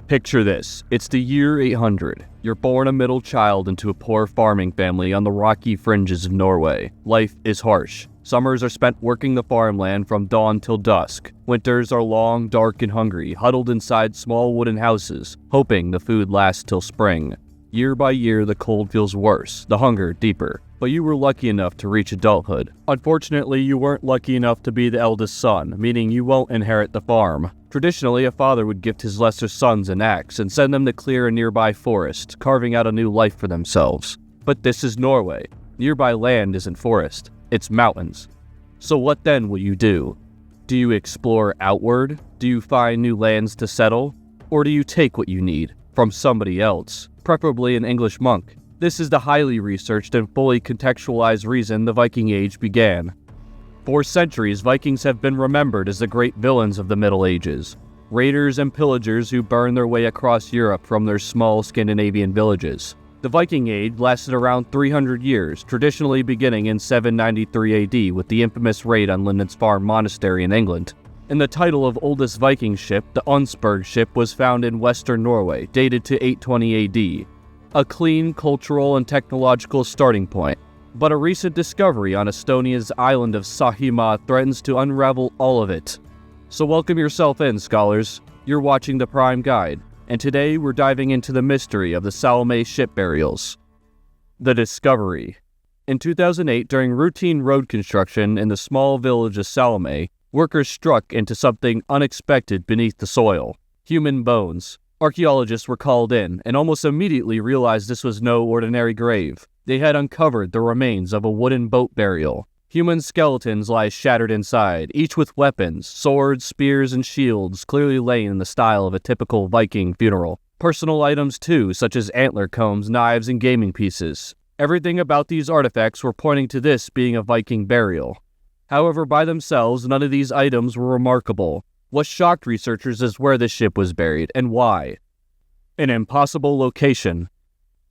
Picture this. It's the year 800. You're born a middle child into a poor farming family on the rocky fringes of Norway. Life is harsh. Summers are spent working the farmland from dawn till dusk. Winters are long, dark, and hungry, huddled inside small wooden houses, hoping the food lasts till spring. Year by year, the cold feels worse, the hunger deeper. But you were lucky enough to reach adulthood. Unfortunately, you weren't lucky enough to be the eldest son, meaning you won't inherit the farm. Traditionally, a father would gift his lesser sons an axe and send them to clear a nearby forest, carving out a new life for themselves. But this is Norway. Nearby land isn't forest, it's mountains. So what then will you do? Do you explore outward? Do you find new lands to settle? Or do you take what you need from somebody else, preferably an English monk? This is the highly researched and fully contextualized reason the Viking Age began. For centuries, Vikings have been remembered as the great villains of the Middle Ages. Raiders and pillagers who burned their way across Europe from their small Scandinavian villages. The Viking Age lasted around 300 years, traditionally beginning in 793 AD with the infamous raid on Linden's Farm Monastery in England. And the title of oldest Viking ship, the Unsberg ship, was found in western Norway, dated to 820 AD. A clean cultural and technological starting point. But a recent discovery on Estonia's island of Saaremaa threatens to unravel all of it. So welcome yourself in, scholars. You're watching The Prime Guide, and today we're diving into the mystery of the Salme ship burials. The discovery. In 2008, during routine road construction in the small village of Salme, workers struck into something unexpected beneath the soil. Human bones. Archaeologists were called in and almost immediately realized this was no ordinary grave. They had uncovered the remains of a wooden boat burial. Human skeletons lie shattered inside, each with weapons, swords, spears, and shields clearly laying in the style of a typical Viking funeral. Personal items too, such as antler combs, knives, and gaming pieces. Everything about these artifacts were pointing to this being a Viking burial. However, by themselves, none of these items were remarkable. What shocked researchers is where the ship was buried and why. An impossible location.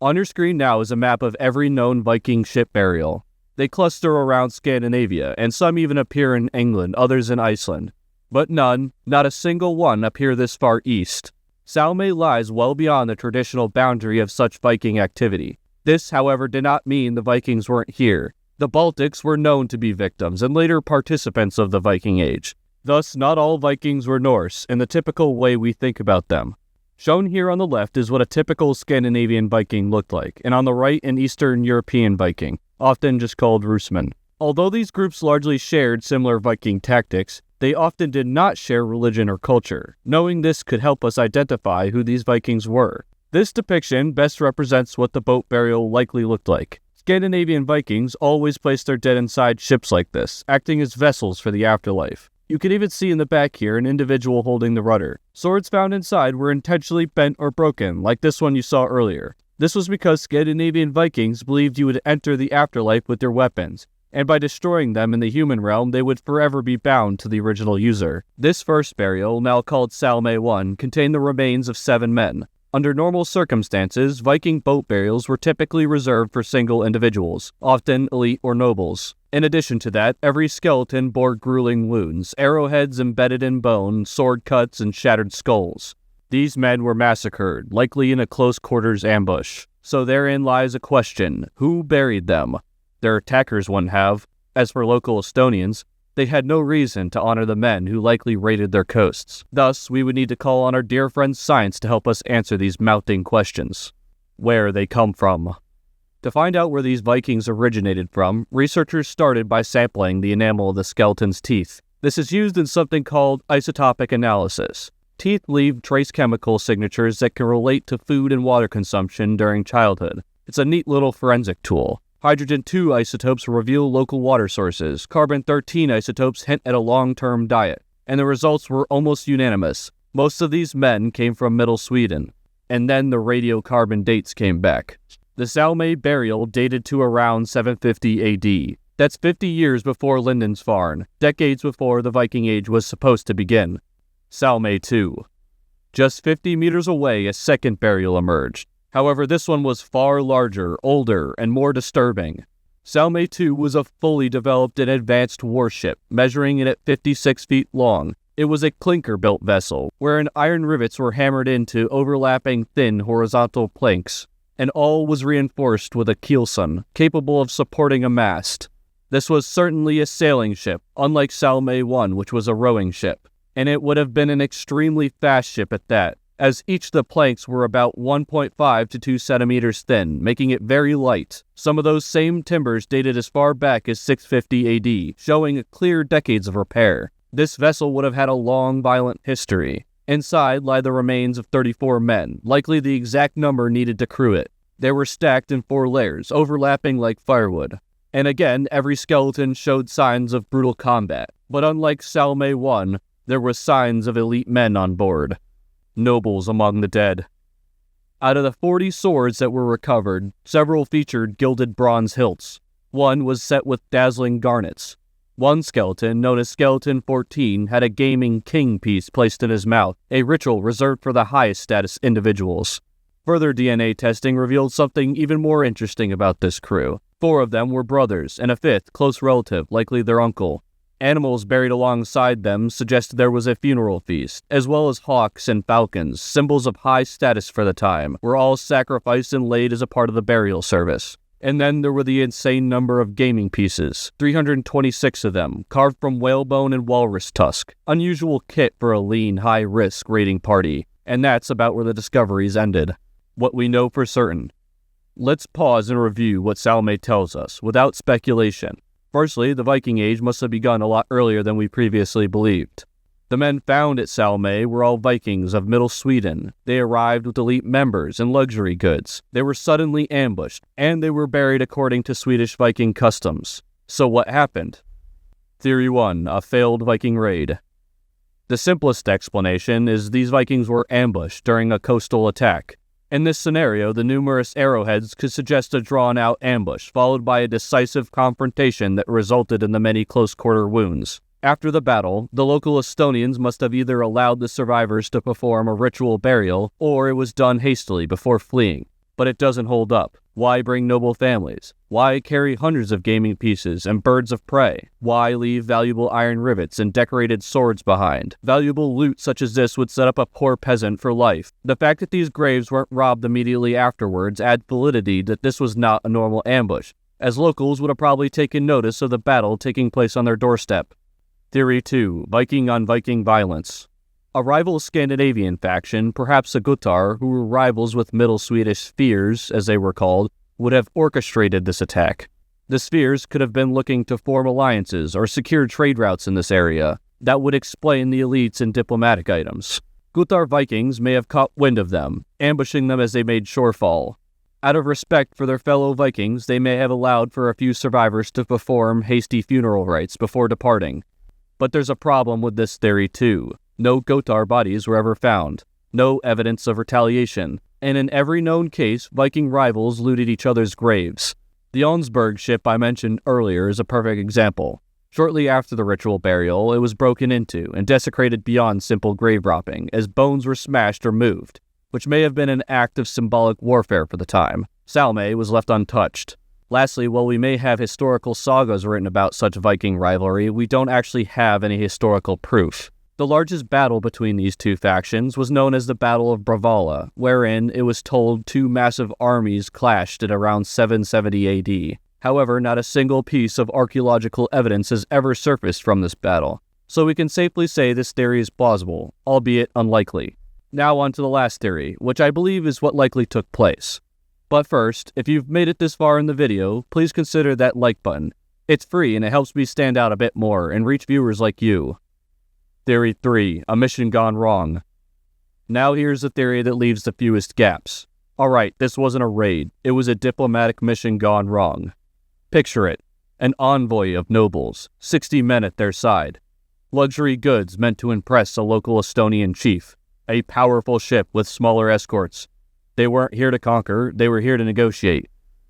On your screen now is a map of every known Viking ship burial. They cluster around Scandinavia, and some even appear in England, others in Iceland. But none, not a single one, appear this far east. Salme lies well beyond the traditional boundary of such Viking activity. This, however, did not mean the Vikings weren't here. The Baltics were known to be victims and later participants of the Viking Age. Thus, not all Vikings were Norse in the typical way we think about them. Shown here on the left is what a typical Scandinavian Viking looked like, and on the right an Eastern European Viking, often just called Rusman. Although these groups largely shared similar Viking tactics, they often did not share religion or culture. Knowing this could help us identify who these Vikings were. This depiction best represents what the boat burial likely looked like. Scandinavian Vikings always placed their dead inside ships like this, acting as vessels for the afterlife. You can even see in the back here an individual holding the rudder. Swords found inside were intentionally bent or broken, like this one you saw earlier. This was because Scandinavian Vikings believed you would enter the afterlife with your weapons, and by destroying them in the human realm, they would forever be bound to the original user. This first burial, now called Salme 1, contained the remains of 7 men. Under normal circumstances, Viking boat burials were typically reserved for single individuals, often elite or nobles. In addition to that, every skeleton bore grueling wounds, arrowheads embedded in bone, sword cuts, and shattered skulls. These men were massacred, likely in a close-quarters ambush. So therein lies a question: who buried them? Their attackers wouldn't have. As for local Estonians, they had no reason to honor the men who likely raided their coasts. Thus, we would need to call on our dear friend science to help us answer these mounting questions. Where they come from. To find out where these Vikings originated from, researchers started by sampling the enamel of the skeleton's teeth. This is used in something called isotopic analysis. Teeth leave trace chemical signatures that can relate to food and water consumption during childhood. It's a neat little forensic tool. Hydrogen-2 isotopes reveal local water sources. Carbon-13 isotopes hint at a long-term diet. And the results were almost unanimous. Most of these men came from Middle Sweden. And then the radiocarbon dates came back. The Salme burial dated to around 750 AD. That's 50 years before Linden's Farm, decades before the Viking Age was supposed to begin. Salme 2. Just 50 meters away, a second burial emerged. However, this one was far larger, older, and more disturbing. Salme 2 was a fully developed and advanced warship, measuring in at 56 feet long. It was a clinker-built vessel, wherein iron rivets were hammered into overlapping thin horizontal planks, and all was reinforced with a keelson, capable of supporting a mast. This was certainly a sailing ship, unlike Salme 1, which was a rowing ship, and it would have been an extremely fast ship at that, as each of the planks were about 1.5 to 2 centimeters thin, making it very light. Some of those same timbers dated as far back as 650 AD, showing clear decades of repair. This vessel would have had a long, violent history. Inside lie the remains of 34 men, likely the exact number needed to crew it. They were stacked in 4 layers, overlapping like firewood. And again, every skeleton showed signs of brutal combat. But unlike Salme 1, there were signs of elite men on board. Nobles among the dead. Out of the 40 swords that were recovered, several featured gilded bronze hilts. One was set with dazzling garnets. One skeleton, known as Skeleton 14, had a gaming king piece placed in his mouth, a ritual reserved for the highest status individuals. Further DNA testing revealed something even more interesting about this crew. 4 of them were brothers, and a 5th, close relative, likely their uncle. Animals buried alongside them suggested there was a funeral feast, as well as hawks and falcons, symbols of high status for the time, were all sacrificed and laid as a part of the burial service. And then there were the insane number of gaming pieces, 326 of them, carved from whalebone and walrus tusk. Unusual kit for a lean, high-risk raiding party. And that's about where the discoveries ended. What we know for certain. Let's pause and review what Salme tells us, without speculation. Firstly, the Viking Age must have begun a lot earlier than we previously believed. The men found at Salme were all Vikings of Middle Sweden. They arrived with elite members and luxury goods. They were suddenly ambushed, and they were buried according to Swedish Viking customs. So what happened? Theory 1, a failed Viking raid. The simplest explanation is these Vikings were ambushed during a coastal attack. In this scenario, the numerous arrowheads could suggest a drawn-out ambush, followed by a decisive confrontation that resulted in the many close-quarter wounds. After the battle, the local Estonians must have either allowed the survivors to perform a ritual burial, or it was done hastily before fleeing. But it doesn't hold up. Why bring noble families? Why carry hundreds of gaming pieces and birds of prey? Why leave valuable iron rivets and decorated swords behind? Valuable loot such as this would set up a poor peasant for life. The fact that these graves weren't robbed immediately afterwards adds validity that this was not a normal ambush, as locals would have probably taken notice of the battle taking place on their doorstep. Theory 2, Viking on Viking violence. A rival Scandinavian faction, perhaps the Guttar, who were rivals with Middle Swedish Spheres, as they were called, would have orchestrated this attack. The Spheres could have been looking to form alliances or secure trade routes in this area. That would explain the elites and diplomatic items. Guttar Vikings may have caught wind of them, ambushing them as they made shorefall. Out of respect for their fellow Vikings, they may have allowed for a few survivors to perform hasty funeral rites before departing. But there's a problem with this theory too. No Gotthard bodies were ever found. No evidence of retaliation. And in every known case, Viking rivals looted each other's graves. The Jonsberg ship I mentioned earlier is a perfect example. Shortly after the ritual burial, it was broken into and desecrated beyond simple grave robbing, as bones were smashed or moved, which may have been an act of symbolic warfare for the time. Salme was left untouched. Lastly, while we may have historical sagas written about such Viking rivalry, we don't actually have any historical proof. The largest battle between these two factions was known as the Battle of Bravalla, wherein it was told 2 massive armies clashed at around 770 AD. However, not a single piece of archaeological evidence has ever surfaced from this battle, so we can safely say this theory is plausible, albeit unlikely. Now on to the last theory, which I believe is what likely took place. But first, if you've made it this far in the video, please consider that like button. It's free and it helps me stand out a bit more and reach viewers like you. Theory 3, a mission gone wrong. Now here's the theory that leaves the fewest gaps. Alright, this wasn't a raid, it was a diplomatic mission gone wrong. Picture it, an envoy of nobles, 60 men at their side. Luxury goods meant to impress a local Estonian chief. A powerful ship with smaller escorts. They weren't here to conquer, they were here to negotiate.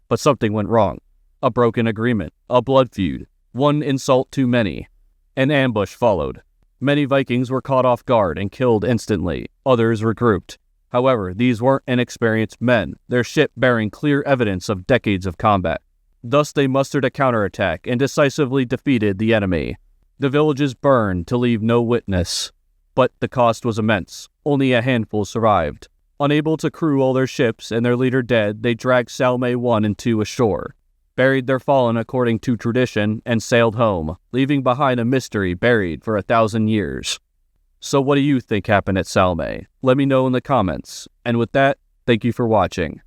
But something went wrong. A broken agreement, a blood feud, one insult too many. An ambush followed. Many Vikings were caught off guard and killed instantly. Others regrouped. However, these weren't inexperienced men, their ship bearing clear evidence of decades of combat. Thus they mustered a counterattack and decisively defeated the enemy. The villages burned to leave no witness. but the cost was immense. Only a handful survived. Unable to crew all their ships and their leader dead, they dragged Salme 1 and 2 ashore, buried their fallen according to tradition, and sailed home, leaving behind a mystery buried for 1,000 years. So what do you think happened at Salme? Let me know in the comments. And with that, thank you for watching.